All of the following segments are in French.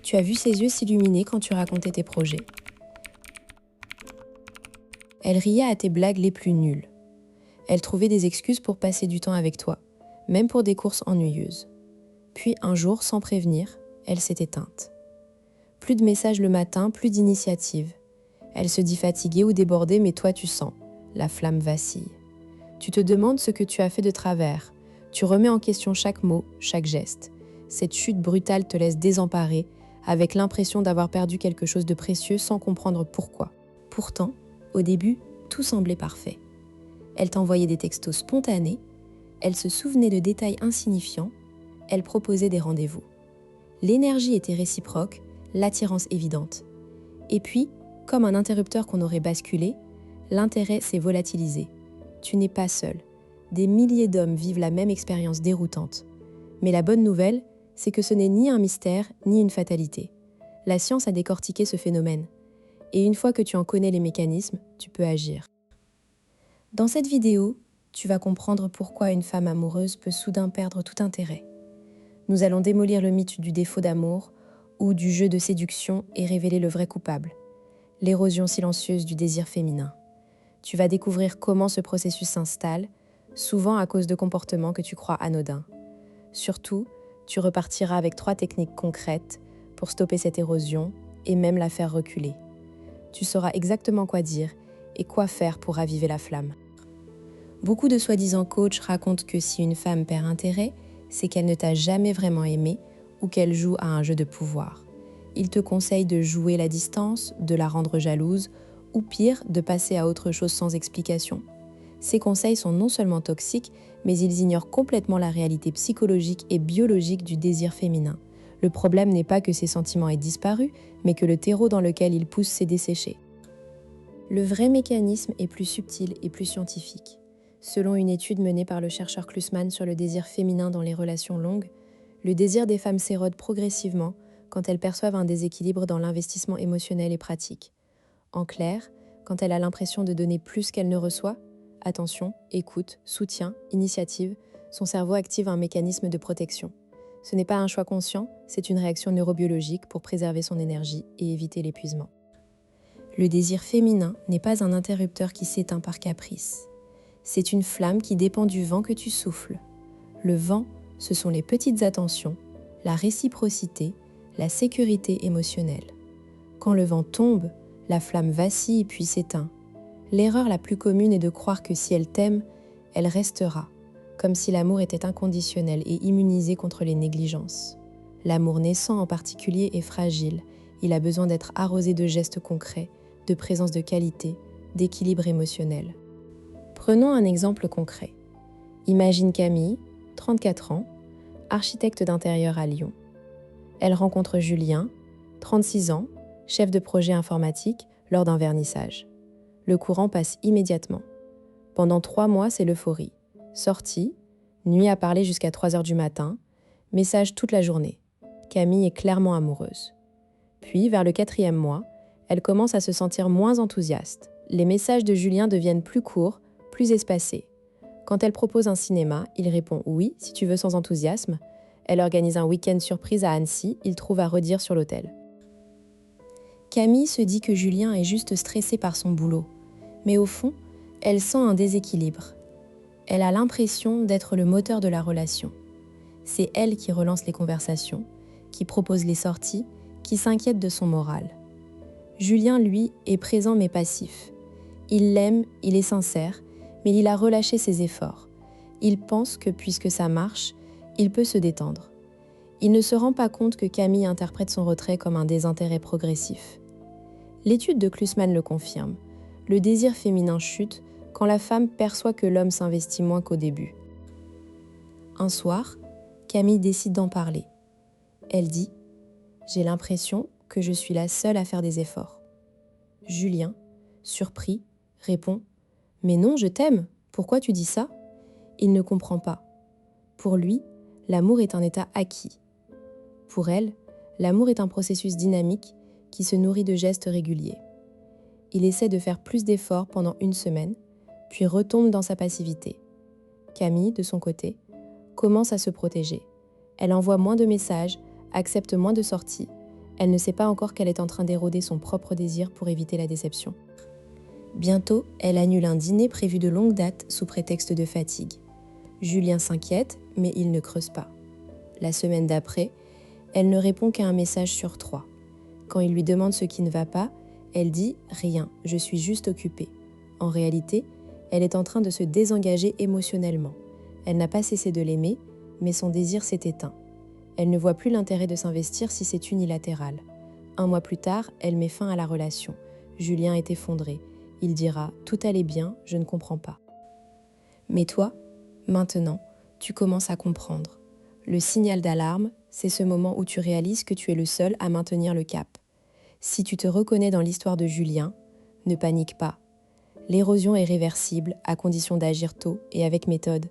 Tu as vu ses yeux s'illuminer quand tu racontais tes projets. Elle riait à tes blagues les plus nulles. Elle trouvait des excuses pour passer du temps avec toi, même pour des courses ennuyeuses. Puis un jour, sans prévenir, elle s'est éteinte. Plus de messages le matin, plus d'initiative. Elle se dit fatiguée ou débordée, mais toi tu sens, la flamme vacille. Tu te demandes ce que tu as fait de travers. Tu remets en question chaque mot, chaque geste. Cette chute brutale te laisse désemparée, avec l'impression d'avoir perdu quelque chose de précieux sans comprendre pourquoi. Pourtant, au début, tout semblait parfait. Elle t'envoyait des textos spontanés, elle se souvenait de détails insignifiants, elle proposait des rendez-vous. L'énergie était réciproque, l'attirance évidente. Et puis, comme un interrupteur qu'on aurait basculé, l'intérêt s'est volatilisé. Tu n'es pas seul. Des milliers d'hommes vivent la même expérience déroutante. Mais la bonne nouvelle, c'est que ce n'est ni un mystère, ni une fatalité. La science a décortiqué ce phénomène. Et une fois que tu en connais les mécanismes, tu peux agir. Dans cette vidéo, tu vas comprendre pourquoi une femme amoureuse peut soudain perdre tout intérêt. Nous allons démolir le mythe du défaut d'amour ou du jeu de séduction et révéler le vrai coupable, l'érosion silencieuse du désir féminin. Tu vas découvrir comment ce processus s'installe, souvent à cause de comportements que tu crois anodins. Surtout, tu repartiras avec 3 techniques concrètes pour stopper cette érosion et même la faire reculer. Tu sauras exactement quoi dire et quoi faire pour raviver la flamme. Beaucoup de soi-disant coachs racontent que si une femme perd intérêt, c'est qu'elle ne t'a jamais vraiment aimé ou qu'elle joue à un jeu de pouvoir. Ils te conseillent de jouer la distance, de la rendre jalouse ou pire, de passer à autre chose sans explication. Ces conseils sont non seulement toxiques, mais ils ignorent complètement la réalité psychologique et biologique du désir féminin. Le problème n'est pas que ces sentiments aient disparu, mais que le terreau dans lequel ils poussent s'est desséché. Le vrai mécanisme est plus subtil et plus scientifique. Selon une étude menée par le chercheur Klusman sur le désir féminin dans les relations longues, le désir des femmes s'érode progressivement quand elles perçoivent un déséquilibre dans l'investissement émotionnel et pratique. En clair, quand elle a l'impression de donner plus qu'elle ne reçoit, attention, écoute, soutien, initiative, son cerveau active un mécanisme de protection. Ce n'est pas un choix conscient, c'est une réaction neurobiologique pour préserver son énergie et éviter l'épuisement. Le désir féminin n'est pas un interrupteur qui s'éteint par caprice. C'est une flamme qui dépend du vent que tu souffles. Le vent, ce sont les petites attentions, la réciprocité, la sécurité émotionnelle. Quand le vent tombe, la flamme vacille puis s'éteint. L'erreur la plus commune est de croire que si elle t'aime, elle restera, comme si l'amour était inconditionnel et immunisé contre les négligences. L'amour naissant en particulier est fragile, il a besoin d'être arrosé de gestes concrets, de présence de qualité, d'équilibre émotionnel. Prenons un exemple concret. Imagine Camille, 34 ans, architecte d'intérieur à Lyon. Elle rencontre Julien, 36 ans, chef de projet informatique, lors d'un vernissage. Le courant passe immédiatement. Pendant 3 mois, c'est l'euphorie. Sortie, nuit à parler jusqu'à 3 heures du matin, message toute la journée. Camille est clairement amoureuse. Puis, vers le 4e mois, elle commence à se sentir moins enthousiaste. Les messages de Julien deviennent plus courts, plus espacés. Quand elle propose un cinéma, il répond « oui, si tu veux sans enthousiasme ». Elle organise un week-end surprise à Annecy, il trouve à redire sur l'hôtel. Camille se dit que Julien est juste stressé par son boulot. Mais au fond, elle sent un déséquilibre. Elle a l'impression d'être le moteur de la relation. C'est elle qui relance les conversations, qui propose les sorties, qui s'inquiète de son moral. Julien, lui, est présent mais passif. Il l'aime, il est sincère, mais il a relâché ses efforts. Il pense que puisque ça marche, il peut se détendre. Il ne se rend pas compte que Camille interprète son retrait comme un désintérêt progressif. L'étude de Klusman le confirme. Le désir féminin chute quand la femme perçoit que l'homme s'investit moins qu'au début. Un soir, Camille décide d'en parler. Elle dit « J'ai l'impression que je suis la seule à faire des efforts. » Julien, surpris, répond « Mais non, je t'aime, pourquoi tu dis ça ?» Il ne comprend pas. Pour lui, l'amour est un état acquis. Pour elle, l'amour est un processus dynamique qui se nourrit de gestes réguliers. Il essaie de faire plus d'efforts pendant 1 semaine, puis retombe dans sa passivité. Camille, de son côté, commence à se protéger. Elle envoie moins de messages, accepte moins de sorties. Elle ne sait pas encore qu'elle est en train d'éroder son propre désir pour éviter la déception. Bientôt, elle annule un dîner prévu de longue date sous prétexte de fatigue. Julien s'inquiète, mais il ne creuse pas. La semaine d'après, elle ne répond qu'à un message sur 3. Quand il lui demande ce qui ne va pas, elle dit « Rien, je suis juste occupée ». En réalité, elle est en train de se désengager émotionnellement. Elle n'a pas cessé de l'aimer, mais son désir s'est éteint. Elle ne voit plus l'intérêt de s'investir si c'est unilatéral. 1 mois plus tard, elle met fin à la relation. Julien est effondré. Il dira « Tout allait bien, je ne comprends pas ». Mais toi, maintenant, tu commences à comprendre. Le signal d'alarme, c'est ce moment où tu réalises que tu es le seul à maintenir le cap. Si tu te reconnais dans l'histoire de Julien, ne panique pas. L'érosion est réversible à condition d'agir tôt et avec méthode.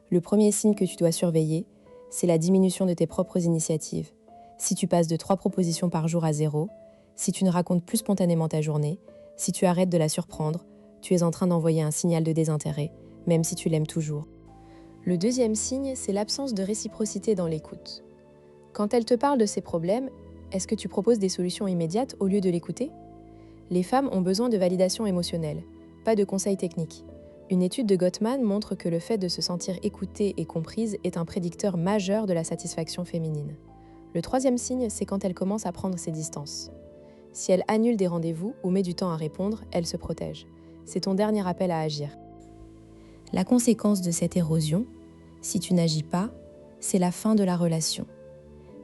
Le premier signe que tu dois surveiller, c'est la diminution de tes propres initiatives. Si tu passes de 3 propositions par jour à 0, si tu ne racontes plus spontanément ta journée, si tu arrêtes de la surprendre, tu es en train d'envoyer un signal de désintérêt, même si tu l'aimes toujours. Le deuxième signe, c'est l'absence de réciprocité dans l'écoute. Quand elle te parle de ses problèmes, est-ce que tu proposes des solutions immédiates au lieu de l'écouter ? Les femmes ont besoin de validation émotionnelle, pas de conseils techniques. Une étude de Gottman montre que le fait de se sentir écoutée et comprise est un prédicteur majeur de la satisfaction féminine. Le troisième signe, c'est quand elle commence à prendre ses distances. Si elle annule des rendez-vous ou met du temps à répondre, elle se protège. C'est ton dernier appel à agir. La conséquence de cette érosion, si tu n'agis pas, c'est la fin de la relation.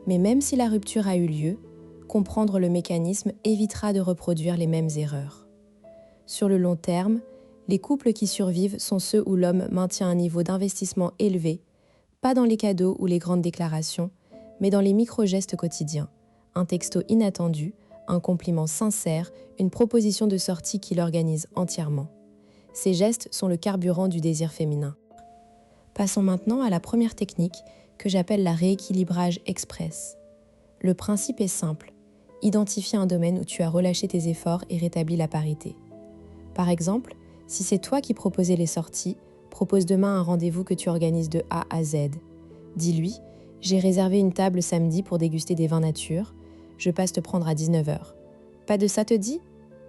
Mais même si la rupture a eu lieu, comprendre le mécanisme évitera de reproduire les mêmes erreurs. Sur le long terme, les couples qui survivent sont ceux où l'homme maintient un niveau d'investissement élevé, pas dans les cadeaux ou les grandes déclarations, mais dans les micro-gestes quotidiens, un texto inattendu, un compliment sincère, une proposition de sortie qui l'organise entièrement. Ces gestes sont le carburant du désir féminin. Passons maintenant à la première technique que j'appelle la rééquilibrage express. Le principe est simple. Identifie un domaine où tu as relâché tes efforts et rétabli la parité. Par exemple, si c'est toi qui proposais les sorties, propose demain un rendez-vous que tu organises de A à Z. Dis-lui, j'ai réservé une table samedi pour déguster des vins nature, je passe te prendre à 19h. Pas de ça te dit ?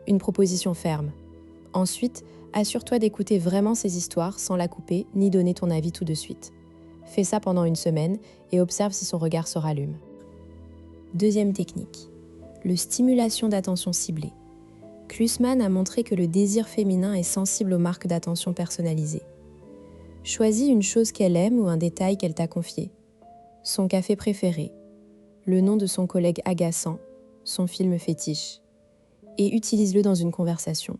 Une proposition ferme. Ensuite, assure-toi d'écouter vraiment ces histoires sans la couper ni donner ton avis tout de suite. Fais ça pendant 1 semaine et observe si son regard se rallume. Deuxième technique, le stimulation d'attention ciblée. Klusman a montré que le désir féminin est sensible aux marques d'attention personnalisées. Choisis une chose qu'elle aime ou un détail qu'elle t'a confié. Son café préféré, le nom de son collègue agaçant, son film fétiche, et utilise-le dans une conversation.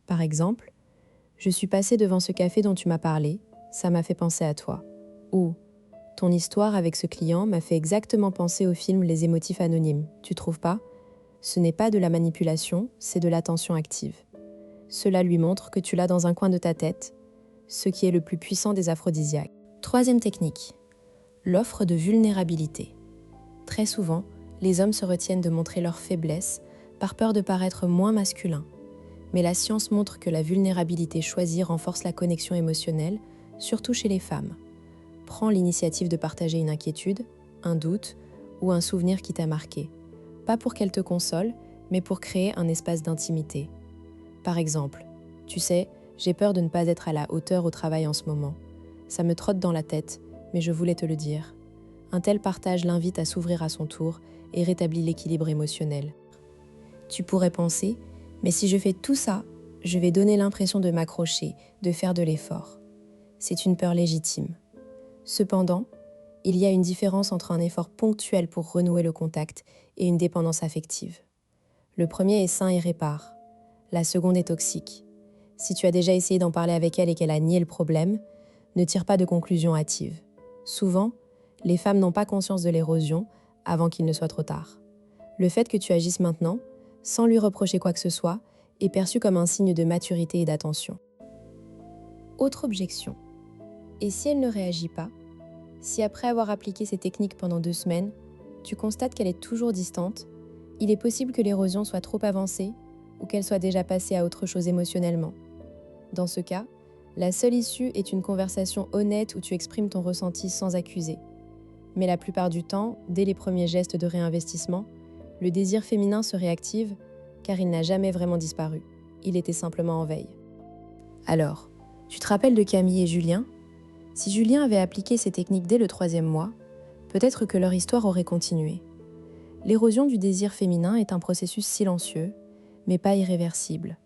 Par exemple, « Je suis passée devant ce café dont tu m'as parlé, ça m'a fait penser à toi. » Ou « Ton histoire avec ce client m'a fait exactement penser au film Les émotifs anonymes, tu trouves pas ? » Ce n'est pas de la manipulation, c'est de l'attention active. Cela lui montre que tu l'as dans un coin de ta tête, ce qui est le plus puissant des aphrodisiaques. Troisième technique, l'offre de vulnérabilité. Très souvent, les hommes se retiennent de montrer leurs faiblesses par peur de paraître moins masculins. Mais la science montre que la vulnérabilité choisie renforce la connexion émotionnelle, surtout chez les femmes. Prends l'initiative de partager une inquiétude, un doute ou un souvenir qui t'a marqué. Pas pour qu'elle te console, mais pour créer un espace d'intimité. Par exemple, « Tu sais, j'ai peur de ne pas être à la hauteur au travail en ce moment. Ça me trotte dans la tête, mais je voulais te le dire. » Un tel partage l'invite à s'ouvrir à son tour et rétablit l'équilibre émotionnel. Tu pourrais penser, mais si je fais tout ça, je vais donner l'impression de m'accrocher, de faire de l'effort. C'est une peur légitime. Cependant, il y a une différence entre un effort ponctuel pour renouer le contact et une dépendance affective. Le premier est sain et répare. La seconde est toxique. Si tu as déjà essayé d'en parler avec elle et qu'elle a nié le problème, ne tire pas de conclusion hâtive. Souvent, les femmes n'ont pas conscience de l'érosion avant qu'il ne soit trop tard. Le fait que tu agisses maintenant, sans lui reprocher quoi que ce soit, est perçu comme un signe de maturité et d'attention. Autre objection. Et si elle ne réagit pas ? Si après avoir appliqué ces techniques pendant 2 semaines, tu constates qu'elle est toujours distante, il est possible que l'érosion soit trop avancée ou qu'elle soit déjà passée à autre chose émotionnellement. Dans ce cas, la seule issue est une conversation honnête où tu exprimes ton ressenti sans accuser. Mais la plupart du temps, dès les premiers gestes de réinvestissement, Le désir féminin se réactive car il n'a jamais vraiment disparu. Il était simplement en veille. Alors, tu te rappelles de Camille et Julien? Si Julien avait appliqué ces techniques dès le 3e mois, peut-être que leur histoire aurait continué. L'érosion du désir féminin est un processus silencieux, mais pas irréversible.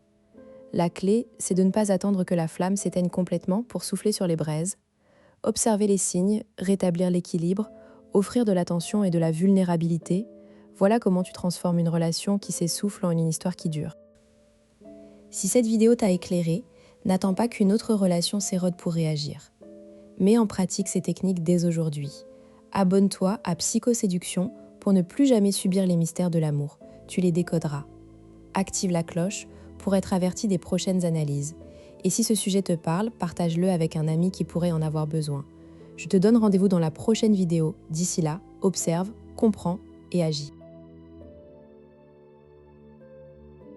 La clé, c'est de ne pas attendre que la flamme s'éteigne complètement pour souffler sur les braises, observer les signes, rétablir l'équilibre, offrir de l'attention et de la vulnérabilité. Voilà comment tu transformes une relation qui s'essouffle en une histoire qui dure. Si cette vidéo t'a éclairé, n'attends pas qu'une autre relation s'érode pour réagir. Mets en pratique ces techniques dès aujourd'hui. Abonne-toi à Psychoséduction pour ne plus jamais subir les mystères de l'amour. Tu les décoderas. Active la cloche pour être averti des prochaines analyses. Et si ce sujet te parle, partage-le avec un ami qui pourrait en avoir besoin. Je te donne rendez-vous dans la prochaine vidéo. D'ici là, observe, comprends et agis.